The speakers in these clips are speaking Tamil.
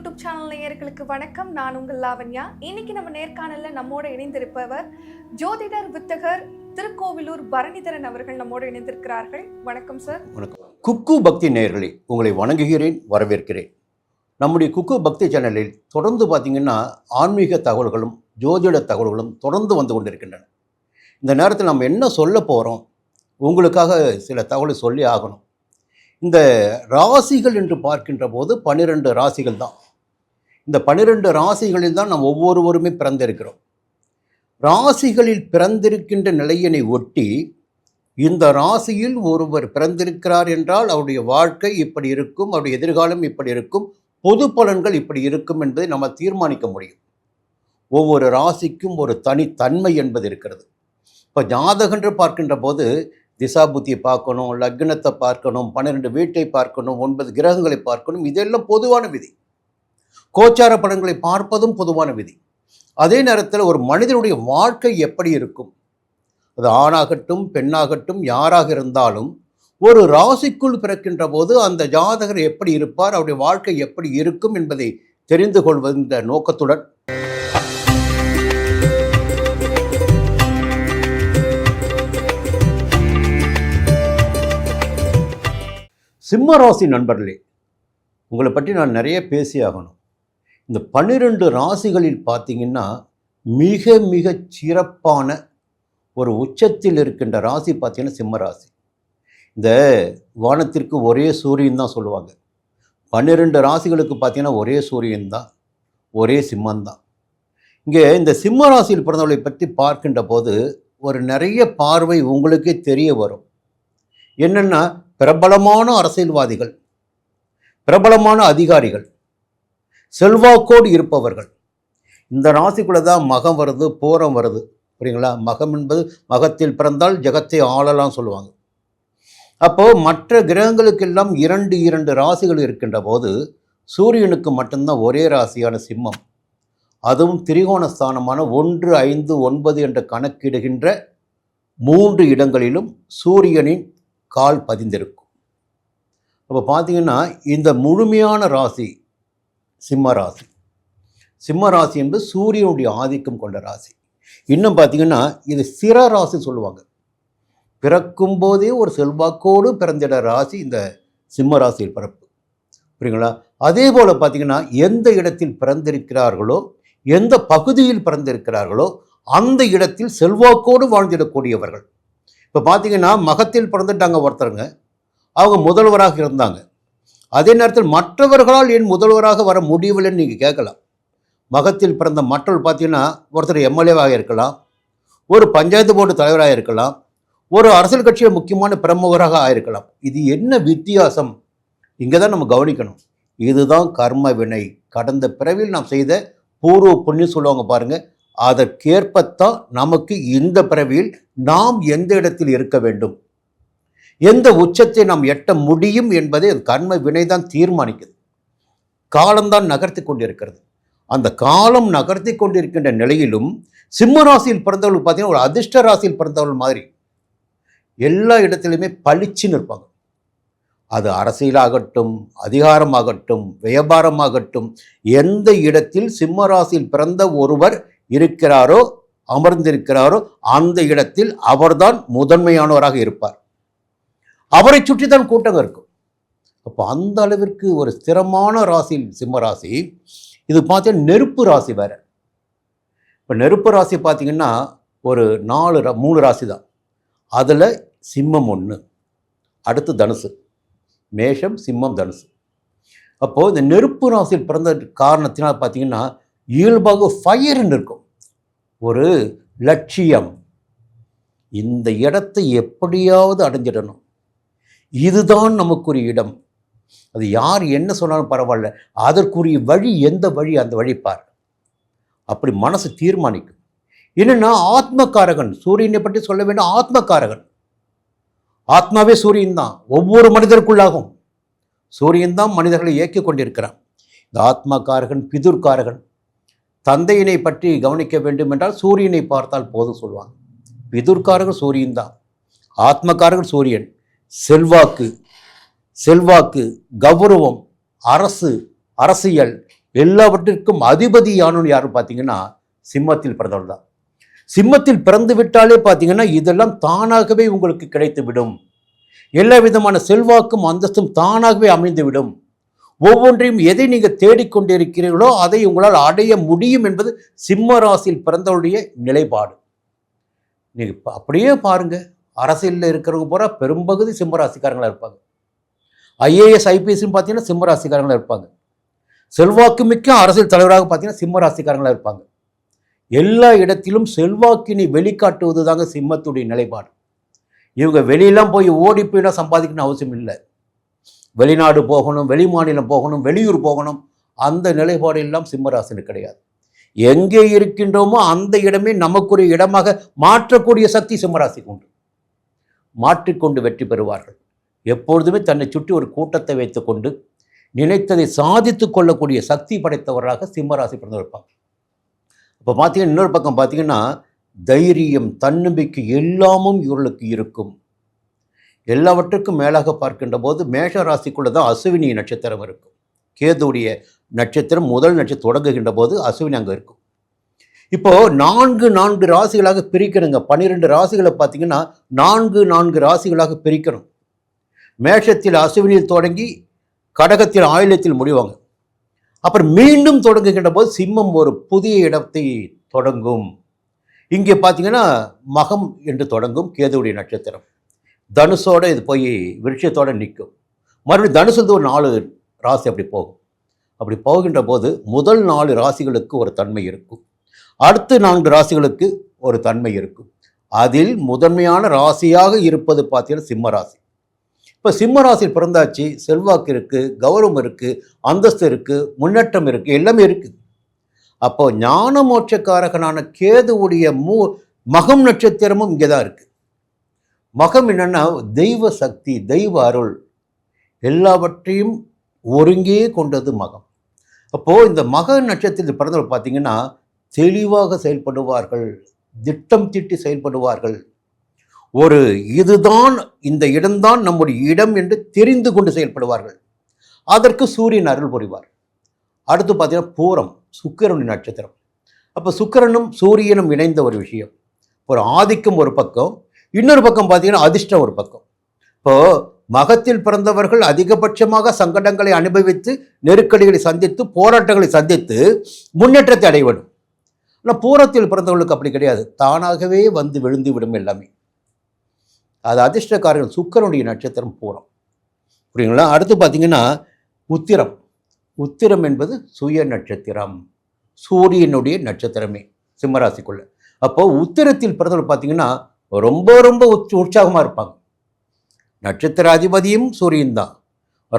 யூடியூப் சேனல் நேயர்களுக்கு வணக்கம். நான் உங்கள் லாவண்யா. இன்னைக்கு நம்ம நேர்காணல்ல நம்மோட இணைந்திருப்பவர் ஜோதிடர் வித்தகர் திருக்கோவிலூர் பரணிதரன் அவர்கள் நம்மோடு இணைந்திருக்கிறார்கள். வணக்கம் சார். வணக்கம். குக்கு பக்தி நேயர்களே, உங்களை வணங்குகிறேன், வரவேற்கிறேன். நம்முடைய குக்கு பக்தி சேனலில் தொடர்ந்து பார்த்தீங்கன்னா ஆன்மீக தகவல்களும் ஜோதிட தகவல்களும் தொடர்ந்து வந்து கொண்டிருக்கின்றன. இந்த நேரத்தில் நம்ம என்ன சொல்ல போகிறோம், உங்களுக்காக சில தகவலை சொல்லி ஆகணும். இந்த ராசிகள் என்று பார்க்கின்ற போது 12 ராசிகள் தான். இந்த 12 ராசிகளில் தான் நாம் ஒவ்வொருவருமே பிறந்திருக்கிறோம். ராசிகளில் பிறந்திருக்கின்ற நிலையினை ஒட்டி இந்த ராசியில் ஒருவர் பிறந்திருக்கிறார் என்றால் அவருடைய வாழ்க்கை இப்படி இருக்கும், அவருடைய எதிர்காலம் இப்படி இருக்கும், பொது பலன்கள் இப்படி இருக்கும் என்பதை நம்ம தீர்மானிக்க முடியும். ஒவ்வொரு ராசிக்கும் ஒரு தனித்தன்மை என்பது இருக்கிறது. இப்போ ஜாதகம் என்று பார்க்கின்ற போது திசா புத்தியை பார்க்கணும், லக்னத்தை பார்க்கணும், 12 வீட்டை பார்க்கணும், 9 கிரகங்களை பார்க்கணும். இதெல்லாம் பொதுவான விதி. கோச்சார பலன்களை பார்ப்பதும் பொதுவான விதி. அதே நேரத்தில் ஒரு மனிதனுடைய வாழ்க்கை எப்படி இருக்கும், அது ஆணாகட்டும் பெண்ணாகட்டும் யாராக இருந்தாலும் ஒரு ராசிக்குள் பிறக்கின்ற போது அந்த ஜாதகர் எப்படி இருப்பார், அவருடைய வாழ்க்கை எப்படி இருக்கும் என்பதை தெரிந்து கொள்வதென்ற நோக்கத்துடன் சிம்ம ராசி நண்பர்களே, உங்களை பற்றி நான் நிறைய பேசியாகணும். இந்த 12 ராசிகளில் பார்த்தீங்கன்னா மிக மிக சிறப்பான ஒரு உச்சத்தில் இருக்கின்ற ராசி பார்த்தீங்கன்னா சிம்ம ராசி. இந்த வானத்திற்கு ஒரே சூரியன் தான் சொல்லுவாங்க. 12 ராசிகளுக்கு பார்த்தீங்கன்னா ஒரே சூரியன் தான், ஒரே சிம்மந்தான். இங்கே இந்த சிம்ம ராசியில் பிறந்தவர்களை பற்றி பார்க்கின்ற போது ஒரு நிறைய பார்வை உங்களுக்கே தெரிய வரும். என்னென்னா, பிரபலமான அரசியல்வாதிகள், பிரபலமான அதிகாரிகள், செல்வாக்கோடு இருப்பவர்கள். இந்த ராசிக்குள்ளே தான் மகம் வருது, பூரம் வருது. புரியுங்களா? மகம் என்பது மகத்தில் பிறந்தால் ஜெகத்தை ஆளலாம் சொல்லுவாங்க. அப்போது மற்ற கிரகங்களுக்கெல்லாம் 2 ராசிகள் இருக்கின்ற போது சூரியனுக்கு மட்டும்தான் ஒரே ராசியான சிம்மம். அதுவும் திரிகோண ஸ்தானமான 1, 5, 9 என்று கணக்கிடுகின்ற 3 இடங்களிலும் சூரியனின் கால் பதிந்திருக்கும். அப்போ பார்த்தீங்கன்னா இந்த முழுமையான ராசி சிம்ம ராசி. சிம்ம ராசி என்பது சூரியனுடைய ஆதிக்கம் கொண்ட ராசி. இன்னும் பார்த்தீங்கன்னா இது ஸ்திர ராசி சொல்லுவாங்க. பிறக்கும் போதே ஒரு செல்வாக்கோடு பிறந்திட ராசி இந்த சிம்ம ராசியில் பிறப்பு. புரியுங்களா? அதே போல் பார்த்தீங்கன்னா எந்த இடத்தில் பிறந்திருக்கிறார்களோ, எந்த பகுதியில் பிறந்திருக்கிறார்களோ அந்த இடத்தில் செல்வாக்கோடு வாழ்ந்திடக்கூடியவர்கள். இப்போ பார்த்தீங்கன்னா மகத்தில் பிறந்துட்டாங்க ஒருத்தருங்க, அவங்க முதல்வராக இருந்தாங்க. அதே நேரத்தில் மற்றவர்களால் ஏன் முதல்வராக வர முடியவில்லைன்னு நீங்கள் கேட்கலாம். மகத்தில் பிறந்த மற்றவர்கள் பார்த்தீங்கன்னா ஒருத்தர் எம்எல்ஏவாக இருக்கலாம், ஒரு பஞ்சாயத்து போர்டு தலைவராக இருக்கலாம், ஒரு அரசியல் கட்சியில் முக்கியமான பிரமுகராக ஆயிருக்கலாம். இது என்ன வித்தியாசம்? இங்கே தான் நம்ம கவனிக்கணும். இதுதான் கர்ம வினை. கடந்த பிறவியில் நாம் செய்த பூர்வ புண்ணியம் சொல்லுவாங்க பாருங்கள், அதற்கேற்பத்தான் நமக்கு இந்த பிறவியில் நாம் எந்த இடத்தில் இருக்க வேண்டும், எந்த உச்சத்தை நாம் எட்ட முடியும் என்பதை கர்ம வினைதான் தீர்மானிக்குது. காலம்தான் நகர்த்தி கொண்டிருக்கிறது. அந்த காலம் நகர்த்தி கொண்டிருக்கின்ற நிலையிலும் சிம்ம ராசியில் பிறந்தவர்கள் பார்த்தீங்கன்னா ஒரு அதிர்ஷ்ட ராசியில் பிறந்தவர்கள் மாதிரி எல்லா இடத்துலையுமே பளிச்சுன்னு இருப்பாங்க. அது அரசியலாகட்டும், அதிகாரமாகட்டும், வியாபாரமாகட்டும், எந்த இடத்தில் சிம்ம ராசியில் பிறந்த ஒருவர் இருக்கிறாரோ, அமர்ந்திருக்கிறாரோ அந்த இடத்தில் அவர்தான் முதன்மையானவராக இருப்பார். அவரை சுற்றி தான் கூட்டம் இருக்கும். அப்போ அந்த அளவிற்கு ஒரு ஸ்திரமான ராசி சிம்ம ராசி. இது பார்த்தீங்கன்னா நெருப்பு ராசி வேற. இப்போ நெருப்பு ராசி பார்த்தீங்கன்னா ஒரு 3 ராசி தான். அதில் சிம்மம் 1, அடுத்து தனுசு, மேஷம், சிம்மம், தனுசு. அப்போது இந்த நெருப்பு ராசியில் பிறந்த காரணத்தினால் பார்த்தீங்கன்னா இயல்பாக ஃபயர்ன்னு இருக்கும். ஒரு லட்சியம், இந்த இடத்தை எப்படியாவது அடைஞ்சிடணும், இதுதான் நமக்குரிய இடம். அது யார் என்ன சொன்னாலும் பரவாயில்ல, அதற்குரிய வழி எந்த வழி அந்த வழி பார். அப்படி மனசு தீர்மானிக்கும். என்னென்னா ஆத்மகாரகன், சூரியனை பற்றி சொல்ல வேண்டும். ஆத்மகாரகன், ஆத்மாவே சூரியன் தான். ஒவ்வொரு மனிதருக்குள்ளாகும் சூரியன் தான் மனிதர்களை இயக்கி கொண்டிருக்கிறான். இந்த ஆத்மகாரகன், பிதுர்காரகன். தந்தையினை பற்றி கவனிக்க வேண்டும் என்றால் சூரியனை பார்த்தால் போதும் சொல்லுவாங்க. பிதுர்காரகன் சூரியன் தான், ஆத்மகாரகன் சூரியன். செல்வாக்கு, கௌரவம், அரசு, அரசியல், எல்லாவற்றிற்கும் அதிபதியானவன் யாரும் பார்த்தீங்கன்னா சிம்மத்தில் பிறந்தவள் தான். சிம்மத்தில் பிறந்து விட்டாலே பார்த்தீங்கன்னா இதெல்லாம் தானாகவே உங்களுக்கு கிடைத்துவிடும். எல்லா விதமான செல்வாக்கும் அந்தஸ்தும் தானாகவே அமைந்துவிடும். ஒவ்வொன்றையும் எதை நீங்கள் தேடிக்கொண்டிருக்கிறீர்களோ அதை உங்களால் அடைய முடியும் என்பது சிம்ம ராசியில் பிறந்தவருடைய நிலைப்பாடு. நீங்கள் அப்படியே பாருங்க, அரசியலில் இருக்கிறவங்க பூரா பெரும்பகுதி சிம்ம ராசிக்காரங்களாக இருப்பாங்க. ஐஏஎஸ் ஐபிஎஸ்ன்னு பார்த்தீங்கன்னா சிம்ம ராசிக்காரங்களாக இருப்பாங்க. செல்வாக்கு மிக்க அரசியல் தலைவராக பார்த்தீங்கன்னா சிம்ம ராசிக்காரங்களாக இருப்பாங்க. எல்லா இடத்திலும் செல்வாக்கினை வெளிக்காட்டுவது தாங்க சிம்மத்துடைய நிலைப்பாடு. இவங்க வெளியெல்லாம் போய் ஓடி போய்லாம் சம்பாதிக்கணும்னு அவசியம் இல்லை. வெளிநாடு போகணும், வெளி மாநிலம் போகணும், வெளியூர் போகணும், அந்த நிலைப்பாடு எல்லாம் சிம்மராசினுக்கு கிடையாது. எங்கே இருக்கின்றோமோ அந்த இடமே நமக்குரிய இடமாக மாற்றக்கூடிய சக்தி சிம்மராசிக்கு உண்டு. மாற்றிக்கொண்டு வெற்றி பெறுவார்கள். எப்பொழுதுமே தன்னை சுற்றி ஒரு கூட்டத்தை வைத்துக்கொண்டு நினைத்ததை சாதித்து கொள்ளக்கூடிய சக்தி படைத்தவராக சிம்மராசி பிறந்திருப்பாங்க. இப்போ பார்த்தீங்கன்னா இன்னொரு பக்கம் பார்த்தீங்கன்னா தைரியம், தன்னம்பிக்கை எல்லாமும் இவர்களுக்கு இருக்கும். எல்லாவற்றுக்கும் மேலாக பார்க்கின்ற போது மேஷ ராசிக்குள்ளே தான் அசுவினி நட்சத்திரம் இருக்கும். கேதுடைய நட்சத்திரம் முதல் நட்சத்திரம் தொடங்குகின்ற போது அசுவினி அங்கே இருக்கும். இப்போது 4 ராசிகளாக பிரிக்கணுங்க. 12 ராசிகளை பார்த்தீங்கன்னா 4 ராசிகளாக பிரிக்கணும். மேஷத்தில் அசுவினியில் தொடங்கி கடகத்தில் ஆயில்யத்தில் முடிவாங்க. அப்புறம் மீண்டும் தொடங்குகின்ற போது சிம்மம் ஒரு புதிய இடத்தை தொடங்கும். இங்கே பார்த்தீங்கன்னா மகம் என்று தொடங்கும் கேதுவுடைய நட்சத்திரம். தனுசோடு இது போய் விருட்சத்தோடு நிற்கும். மறுபடியும் தனுசு ஒரு 4 ராசி அப்படி போகும். அப்படி போகின்ற போது முதல் 4 ராசிகளுக்கு ஒரு தன்மை இருக்கும், அடுத்த 4 ராசிகளுக்கு ஒரு தன்மை இருக்கும். அதில் முதன்மையான ராசியாக இருப்பது பார்த்தீங்கன்னா சிம்ம ராசி. இப்போ சிம்ம ராசியில் பிறந்தாச்சு, செல்வாக்கு இருக்குது, கௌரவம் இருக்குது, அந்தஸ்து இருக்குது, முன்னேற்றம் இருக்குது, எல்லாமே இருக்குது. அப்போ ஞான மோட்சக்காரகனான கேதுவுடைய மகம் நட்சத்திரமும் இங்கே தான் இருக்குது. மகம் என்னன்னா தெய்வ சக்தி, தெய்வ அருள் எல்லாவற்றையும் ஒருங்கே கொண்டது மகம். அப்போது இந்த மக நட்சத்திரத்தில் பிறந்தவர்கள் பார்த்தீங்கன்னா தெளிவாக செயல்படுவார்கள், திட்டம் தீட்டி செயல்படுவார்கள். ஒரு இதுதான் இந்த இடம்தான் நம்முடைய இடம் என்று தெரிந்து கொண்டு செயல்படுவார்கள். அதற்கு சூரியன் அருள் புரிவார். அடுத்து பார்த்தீங்கன்னா பூரம், சுக்கிரனுடைய நட்சத்திரம். அப்போ சுக்கிரனும் சூரியனும் இணைந்த ஒரு விஷயம். ஒரு ஆதிக்கம் ஒரு பக்கம், இன்னொரு பக்கம் பார்த்தீங்கன்னா அதிர்ஷ்டம் ஒரு பக்கம். இப்போது மகத்தில் பிறந்தவர்கள் அதிகபட்சமாக சங்கடங்களை அனுபவித்து, நெருக்கடிகளை சந்தித்து, போராட்டங்களை சந்தித்து முன்னேற்றத்தை அடைய வேண்டும். ஆனால் பூரத்தில் பிறந்தவர்களுக்கு அப்படி கிடையாது, தானாகவே வந்து விழுந்து விடும் எல்லாமே. அது அதிர்ஷ்டக்காரர்கள் சுக்கிரனுடைய நட்சத்திரம் பூரம். புரியுங்களா? அடுத்து பார்த்தீங்கன்னா உத்திரம். உத்திரம் என்பது சுய நட்சத்திரம், சூரியனுடைய நட்சத்திரமே சிம்மராசிக்குள்ள. அப்போது உத்திரத்தில் பிறந்தவர்கள் பார்த்தீங்கன்னா ரொம்ப ரொம்ப உற்சாகமாக இருப்பாங்க. நட்சத்திர அதிபதியும் சூரியன் தான்,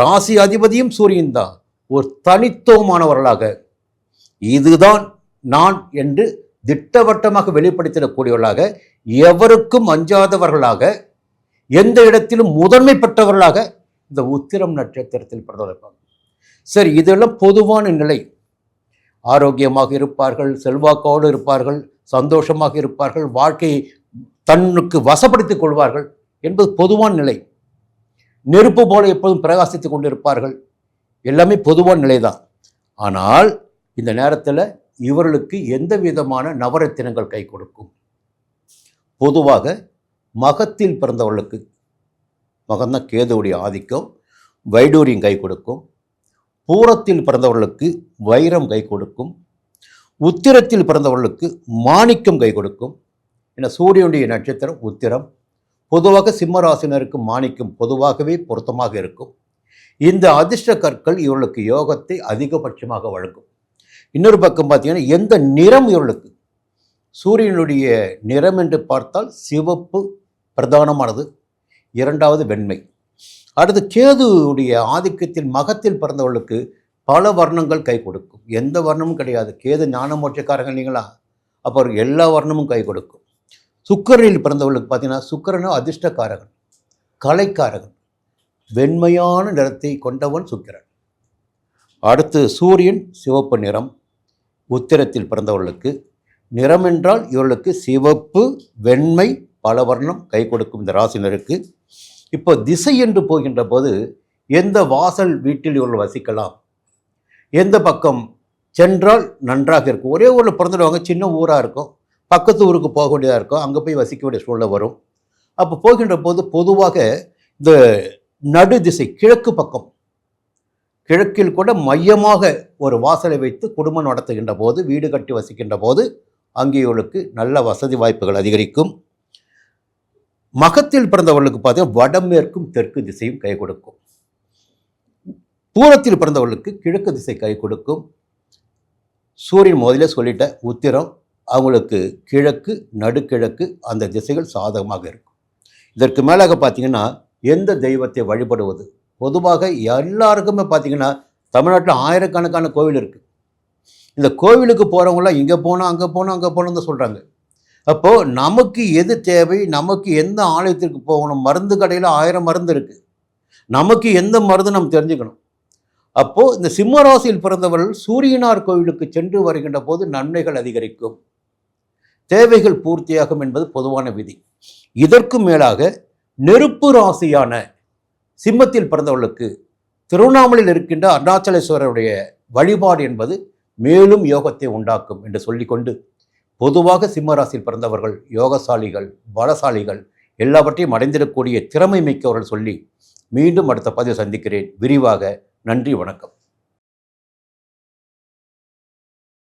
ராசி அதிபதியும் சூரியன் தான். ஒரு தனித்துவமானவர்களாக இதுதான் நான் என்று திட்டவட்டமாக வெளிப்படுத்திடக்கூடியவர்களாக, எவருக்கும் அஞ்சாதவர்களாக, எந்த இடத்திலும் முதன்மை பெற்றவர்களாக இந்த உத்திரம் நட்சத்திரத்தில் பிறந்திருப்பாங்க. சரி, இதெல்லாம் பொதுவான நிலை. ஆரோக்கியமாக இருப்பார்கள், செல்வாக்கோடு இருப்பார்கள், சந்தோஷமாக இருப்பார்கள், வாழ்க்கையை தன்னுக்கு வசப்படுத்திக் கொள்வார்கள் என்பது பொதுவான நிலை. நெருப்பு போல எப்போதும் பிரகாசித்துக் கொண்டிருப்பார்கள், எல்லாமே பொதுவான நிலை தான். ஆனால் இந்த நேரத்தில் இவர்களுக்கு எந்த விதமான நவரத்தினங்கள் கை கொடுக்கும்? பொதுவாக மகத்தில் பிறந்தவர்களுக்கு, மகம்தான் கேதுவுடைய ஆதிக்கம், வைடூரியம் கை கொடுக்கும். பூரத்தில் பிறந்தவர்களுக்கு வைரம் கை கொடுக்கும். உத்திரத்தில் பிறந்தவர்களுக்கு மாணிக்கம் கை கொடுக்கும். ஏன்னா சூரியனுடைய நட்சத்திரம் உத்திரம். பொதுவாக சிம்மராசினருக்கு மாணிக்கம் பொதுவாகவே பொருத்தமாக இருக்கும். இந்த அதிர்ஷ்ட கற்கள் இவர்களுக்கு யோகத்தை அதிகபட்சமாக வழங்கும். இன்னொரு பக்கம் பார்த்தீங்கன்னா எந்த நிறம் இவர்களுக்கு, சூரியனுடைய நிறம் என்று பார்த்தால் சிவப்பு பிரதானமானது, இரண்டாவது வெண்மை. அடுத்து கேதுவுடைய ஆதிக்கத்தில் மகத்தில் பிறந்தவர்களுக்கு பல வர்ணங்கள் கை கொடுக்கும். எந்த வர்ணமும் கிடையாது. கேது ஞான மோட்சக்காரர்கள் இல்லைங்களா, அப்போ எல்லா வர்ணமும் கை கொடுக்கும். சுக்கிரனில் பிறந்தவர்களுக்கு பார்த்தீங்கன்னா சுக்கிரனும் அதிர்ஷ்டக்காரகன், கலைக்காரகன், வெண்மையான நிறத்தை கொண்டவன் சுக்கிரன். அடுத்து சூரியன் சிவப்பு நிறம். உத்திரத்தில் பிறந்தவர்களுக்கு நிறம் என்றால் இவர்களுக்கு சிவப்பு, வெண்மை, பல வர்ணம் கை கொடுக்கும் இந்த ராசினருக்கு. இப்போ திசை என்று போகின்ற போது எந்த வாசல் வீட்டில் இவர்கள் வசிக்கலாம், எந்த பக்கம் சென்றால் நன்றாக இருக்கும். ஒரே ஊரில் பிறந்துடுவாங்க, சின்ன ஊராக இருக்கும், பக்கத்து ஊருக்கு போக வேண்டியதாக இருக்கும், அங்கே போய் வசிக்க வேண்டிய சூழ்நிலை வரும். அப்போ போகின்ற போது பொதுவாக இந்த நடு திசை கிழக்கு பக்கம், கிழக்கில் கூட மையமாக ஒரு வாசலை வைத்து குடும்பம் நடத்துகின்ற போது, வீடு கட்டி வசிக்கின்ற போது அங்கேயோருக்கு நல்ல வசதி வாய்ப்புகள் அதிகரிக்கும். மகத்தில் பிறந்தவர்களுக்கு பார்த்தீங்கன்னா வடமேற்கும் தெற்கு திசையும் கை கொடுக்கும். பூரத்தில் பிறந்தவர்களுக்கு கிழக்கு திசை கை கொடுக்கும். சூரியன் முதலே சொல்லிட்ட உத்திரம், அவங்களுக்கு கிழக்கு நடுக்கிழக்கு அந்த திசைகள் சாதகமாக இருக்கும். இதற்கு மேலாக பார்த்தீங்கன்னா எந்த தெய்வத்தை வழிபடுவது, பொதுவாக எல்லாருக்குமே பார்த்தீங்கன்னா தமிழ்நாட்டில் ஆயிரக்கணக்கான கோவில் இருக்குது. இந்த கோவிலுக்கு போகிறவங்களாம் இங்கே போனோம் அங்கே போனோம் அங்கே போகணும்னு சொல்கிறாங்க. அப்போது நமக்கு எது தேவை, நமக்கு எந்த ஆலயத்திற்கு போகணும், மருந்து கடையில் 1000 மருந்து இருக்குது, நமக்கு எந்த மருந்து நம்ம தெரிஞ்சுக்கணும். அப்போது இந்த சிம்ம ராசியில் பிறந்தவர்கள் சூரியனார் கோவிலுக்கு சென்று வருகின்ற போது நன்மைகள் அதிகரிக்கும், தேவைகள் பூர்த்தியாகும் என்பது பொதுவான விதி. இதற்கு மேலாக நெருப்பு ராசியான சிம்மத்தில் பிறந்தவர்களுக்கு திருவண்ணாமலையில் இருக்கின்ற அருணாச்சலேஸ்வரருடைய வழிபாடு என்பது மேலும் யோகத்தை உண்டாக்கும் என்று சொல்லிக்கொண்டு, பொதுவாக சிம்ம ராசியில் பிறந்தவர்கள் யோகசாலிகள், பலசாலிகள், எல்லாவற்றையும் அடைந்திடக்கூடிய திறமை மிக்கவர்கள் சொல்லி மீண்டும் அடுத்த பதிவு சந்திக்கிறேன் விரிவாக. நன்றி, வணக்கம்.